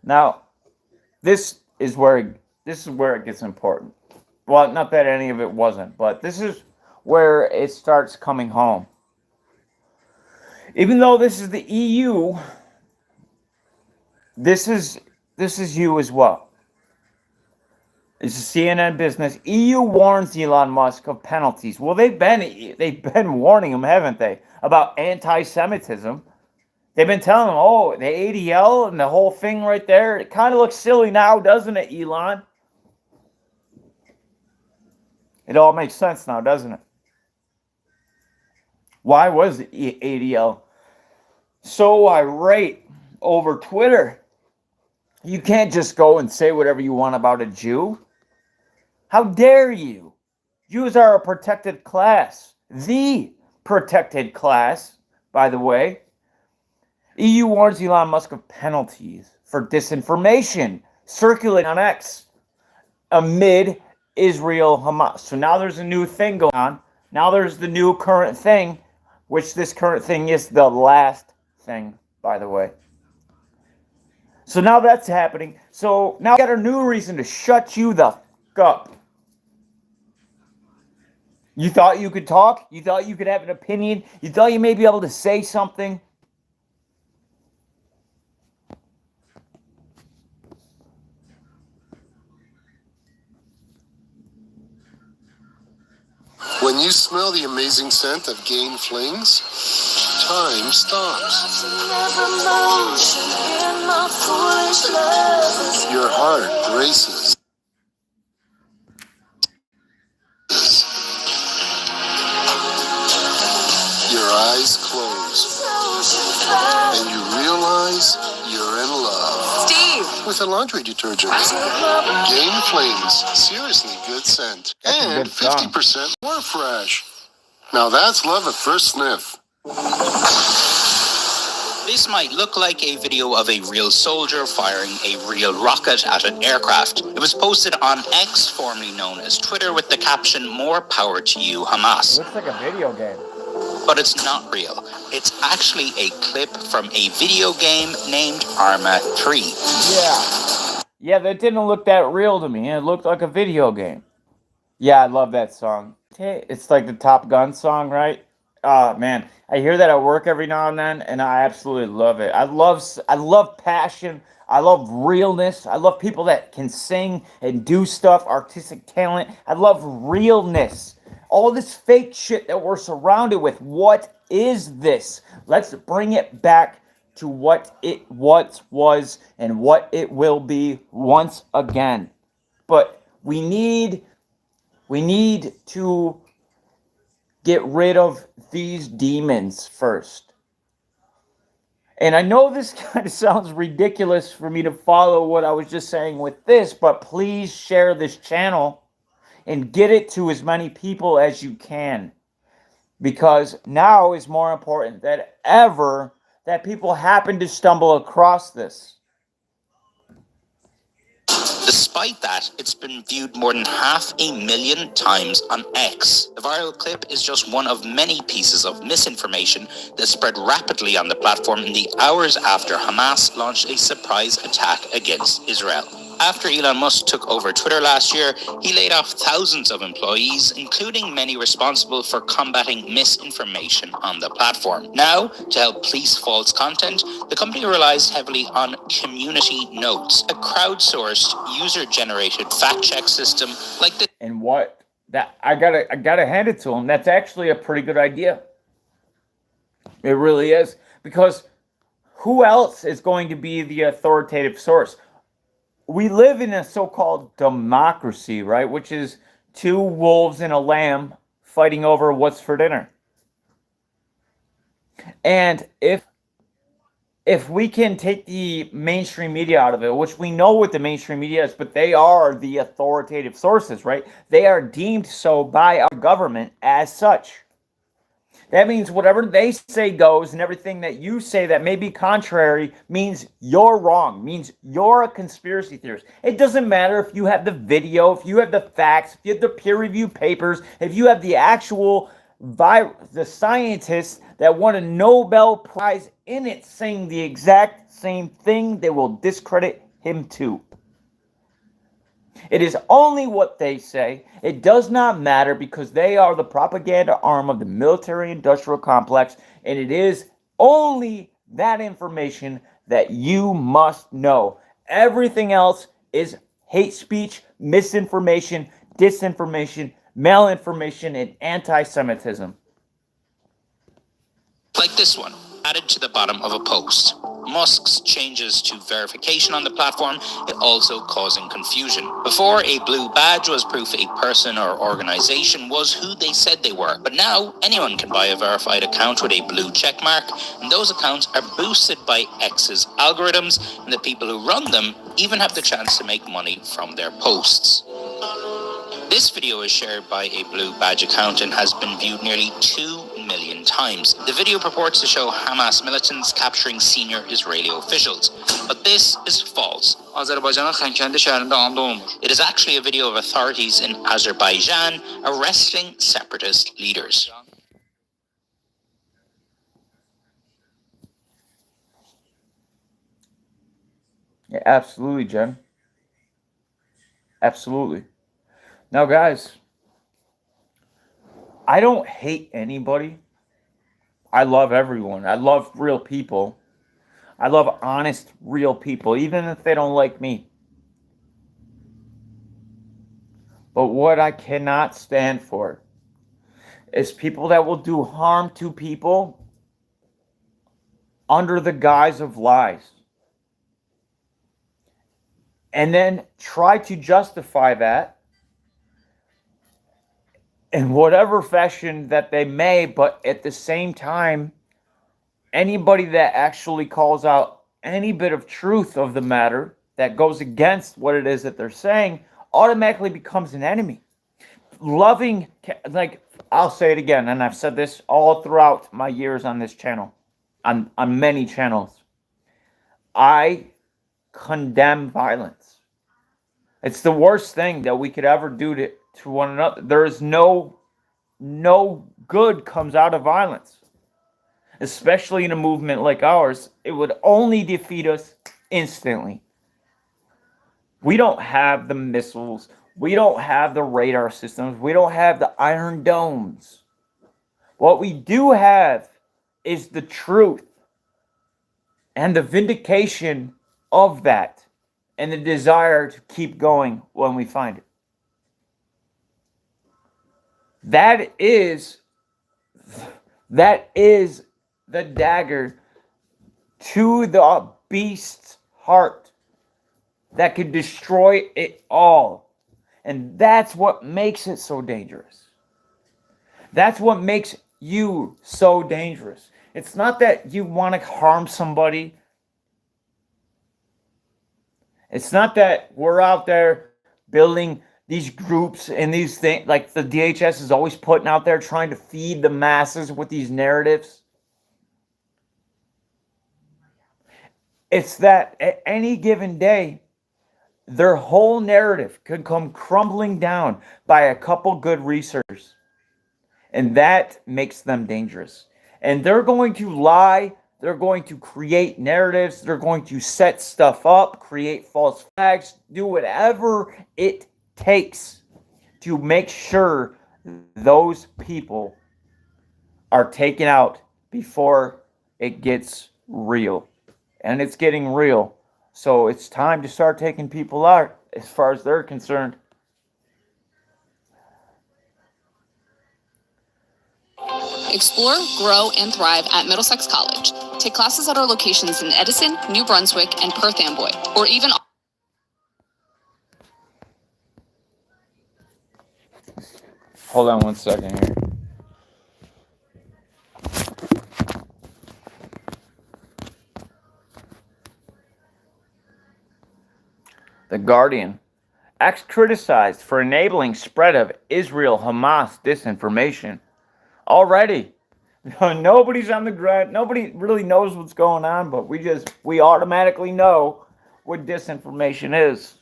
Now, this is where it gets important. Well, not that any of it wasn't, but this is where it starts coming home. Even though this is the EU, this is you as well. It's a CNN Business. EU warns Elon Musk of penalties. Well, they've been warning him, haven't they, about anti-Semitism. They've been telling him, oh, the ADL and the whole thing right there, it kind of looks silly now, doesn't it, Elon? It all makes sense now, doesn't it? Why was the ADL so irate over Twitter? You can't just go and say whatever you want about a Jew. How dare you? Jews are a protected class. The protected class, by the way. EU warns Elon Musk of penalties for disinformation circulating on X amid Israel-Hamas. So now there's a new thing going on. Now there's the new current thing. which this current thing is the last thing, by the way. So now that's happening. So now I got a new reason to shut you the f*** up. You thought you could talk? You thought you could have an opinion? You thought you may be able to say something? When you smell the amazing scent of Gain Flings, time stops. Your heart races. Your eyes close. And you realize you're in love. Steve! With a laundry detergent. Gain Flings. Seriously good scent. That's a And good song. 50% more fresh. Now that's love at first sniff. This might look like a video of a real soldier firing a real rocket at an aircraft. It was posted on X, formerly known as Twitter, with the caption, "More power to you, Hamas." Looks like a video game. But it's not real. It's actually a clip from a video game named Arma 3. Yeah. Yeah, that didn't look that real to me. It looked like a video game. Yeah, I love that song. It's like the Top Gun song, right? Man, I hear that at work every now and then, and I absolutely love it. I love passion. I love realness. I love people that can sing and do stuff, artistic talent. I love realness. All this fake shit that we're surrounded with. What is this? Let's bring it back to what it once was and what it will be once again. But we need to get rid of these demons first. And I know this kind of sounds ridiculous for me to follow what I was just saying with this, but please share this channel and get it to as many people as you can. Because now is more important than ever that people happen to stumble across this. Despite that, it's been viewed more than 500,000 times on X. The viral clip is just one of many pieces of misinformation that spread rapidly on the platform in the hours after Hamas launched a surprise attack against Israel. After Elon Musk took over Twitter last year, he laid off thousands of employees, including many responsible for combating misinformation on the platform. Now, to help police false content, the company relies heavily on Community Notes, a crowdsourced, user-generated fact-check system like this. And what that I gotta hand it to him. That's actually a pretty good idea. It really is, because who else is going to be the authoritative source? We live in a so-called democracy, right? Which is two wolves and a lamb fighting over what's for dinner. And if we can take the mainstream media out of it, which we know what the mainstream media is, but they are the authoritative sources, right? They are deemed so by our government as such. That means whatever they say goes, and everything that you say that may be contrary means you're wrong, means you're a conspiracy theorist. It doesn't matter if you have the video, if you have the facts, if you have the peer-reviewed papers, if you have the actual the scientists that won a Nobel Prize in it saying the exact same thing, they will discredit him too. It is only what they say. It does not matter because they are the propaganda arm of the military-industrial complex, and it is only that information that you must know. Everything else is hate speech, misinformation, disinformation, malinformation, and anti-Semitism. Like this one, added to the bottom of a post. Musk's changes to verification on the platform is also causing confusion. Before, a blue badge was proof a person or organization was who they said they were. But now, anyone can buy a verified account with a blue checkmark, and those accounts are boosted by X's algorithms, and the people who run them even have the chance to make money from their posts. This video is shared by a blue badge account and has been viewed nearly 2 million times. The video purports to show Hamas militants capturing senior Israeli officials, but this is false. It is actually a video of authorities in Azerbaijan arresting separatist leaders. Yeah, absolutely, Jen. Absolutely. Now, guys, I don't hate anybody. I love everyone. I love real people. I love honest, real people, even if they don't like me. But what I cannot stand for is people that will do harm to people under the guise of lies. And then try to justify that in whatever fashion that they may, but at the same time, anybody that actually calls out any bit of truth of the matter that goes against what it is that they're saying automatically becomes an enemy. Loving, like, I'll say it again, and I've said this all throughout my years on this channel, on many channels. I condemn violence. It's the worst thing that we could ever do to one another. There is no good comes out of violence. Especially in a movement like ours, it would only defeat us instantly. We don't have the missiles. We don't have the radar systems. We don't have the iron domes. What we do have is the truth and the vindication of that and the desire to keep going when we find it. That is the dagger to the beast's heart that could destroy it all. And that's what makes it so dangerous. That's what makes you so dangerous. It's not that you want to harm somebody. It's not that we're out there building these groups and these things, like the DHS is always putting out there trying to feed the masses with these narratives. It's that at any given day, their whole narrative could come crumbling down by a couple good researchers. And that makes them dangerous. And they're going to lie. They're going to create narratives. They're going to set stuff up, create false flags, do whatever it takes to make sure those people are taken out before it gets real. And it's getting real. So it's time to start taking people out as far as they're concerned. Explore, grow, and thrive at Middlesex College. Take classes at our locations in Edison, New Brunswick, and Perth Amboy, or even... Hold on one second here. The Guardian. Acts criticized for enabling spread of Israel-Hamas disinformation. Already. Nobody's on the ground. Nobody really knows what's going on, but we automatically know what disinformation is.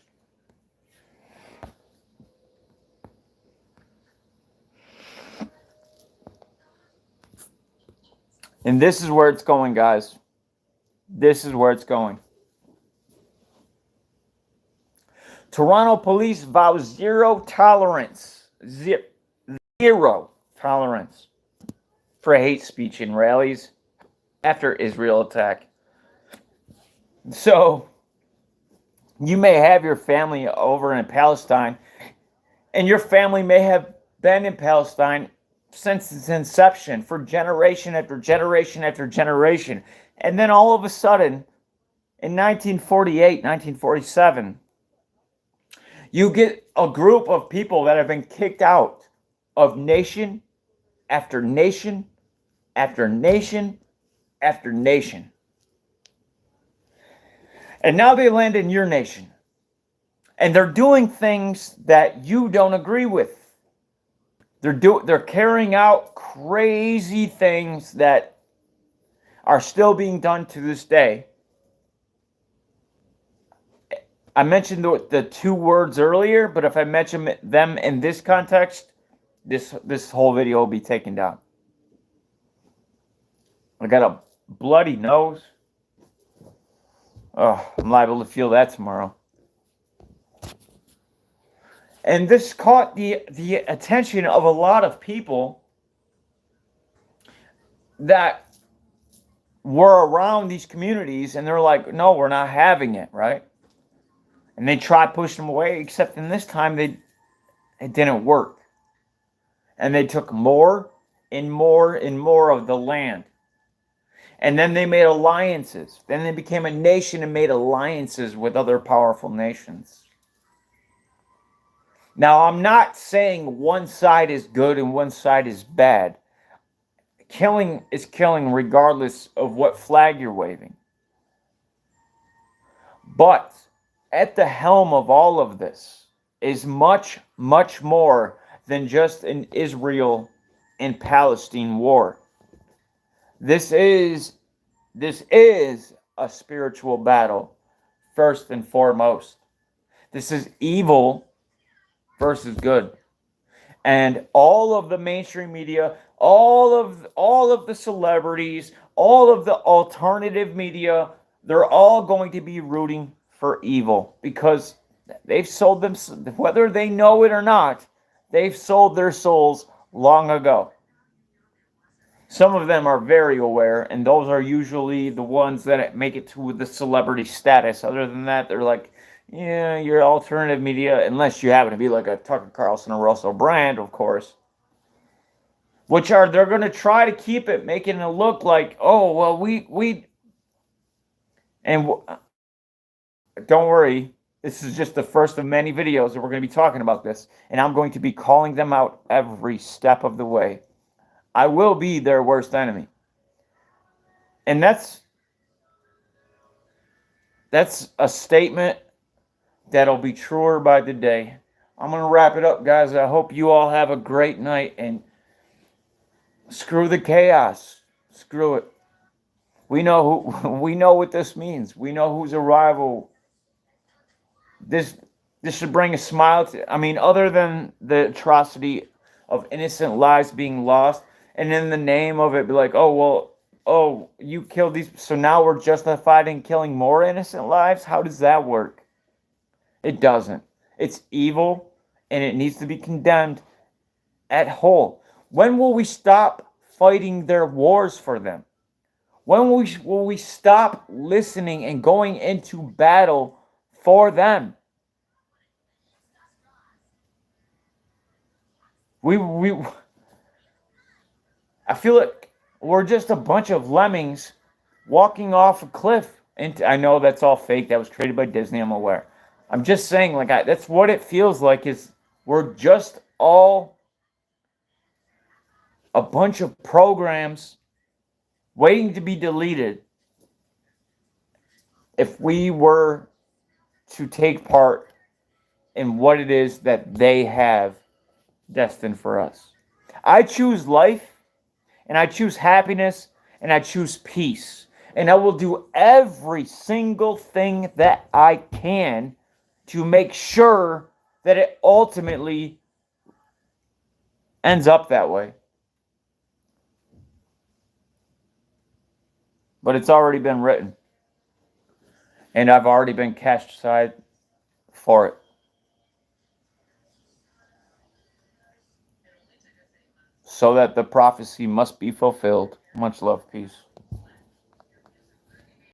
And this is where it's going, guys. This is where it's going. Toronto police vow zero tolerance for hate speech in rallies after Israel attack. So, you may have your family over in Palestine, and your family may have been in Palestine since its inception for generation after generation after generation. And then all of a sudden, in 1948, 1947, you get a group of people that have been kicked out of nation after nation after nation after nation. And now they land in your nation. And they're doing things that you don't agree with. They're carrying out crazy things that are still being done to this day. I mentioned the two words earlier, but if I mention them in this context, this whole video will be taken down. I got a bloody nose. Oh, I'm liable to feel that tomorrow. And this caught the attention of a lot of people that were around these communities, and they're like, no, we're not having it, right? And they tried pushing them away, except in this time it didn't work. And they took more and more and more of the land. And then they made alliances. Then they became a nation and made alliances with other powerful nations. Now, I'm not saying one side is good and one side is bad. Killing is killing regardless of what flag you're waving. But at the helm of all of this is much, much more than just an Israel and Palestine war. This is a spiritual battle, first and foremost. This is evil versus good. And all of the mainstream media, all of the celebrities, all of the alternative media, they're all going to be rooting for evil because they've sold them, whether they know it or not, they've sold their souls long ago. Some of them are very aware, and those are usually the ones that make it to the celebrity status. Other than that, they're like, yeah, your alternative media, unless you happen to be like a Tucker Carlson or Russell Brand, of course, they're going to try to keep it, making it look like, oh, well, don't worry, this is just the first of many videos that we're going to be talking about this, and I'm going to be calling them out every step of the way. I will be their worst enemy. And that's a statement that'll be truer by the day. I'm going to wrap it up, guys. I hope you all have a great night, and screw the chaos. Screw it. We know what this means. We know whose arrival. This should bring a smile to, other than the atrocity of innocent lives being lost, and in the name of it be like, you killed these, so now we're justified in killing more innocent lives? How does that work? It doesn't. It's evil, and it needs to be condemned at whole. When will we stop fighting their wars for them? When will we stop listening and going into battle for them? I feel like we're just a bunch of lemmings walking off a cliff. And I know that's all fake. That was created by Disney, I'm aware. I'm just saying, that's what it feels like, is we're just all a bunch of programs waiting to be deleted if we were to take part in what it is that they have destined for us. I choose life, and I choose happiness, and I choose peace. And I will do every single thing that I can to make sure that it ultimately ends up that way. But it's already been written. And I've already been cast aside for it. So that the prophecy must be fulfilled. Much love, peace.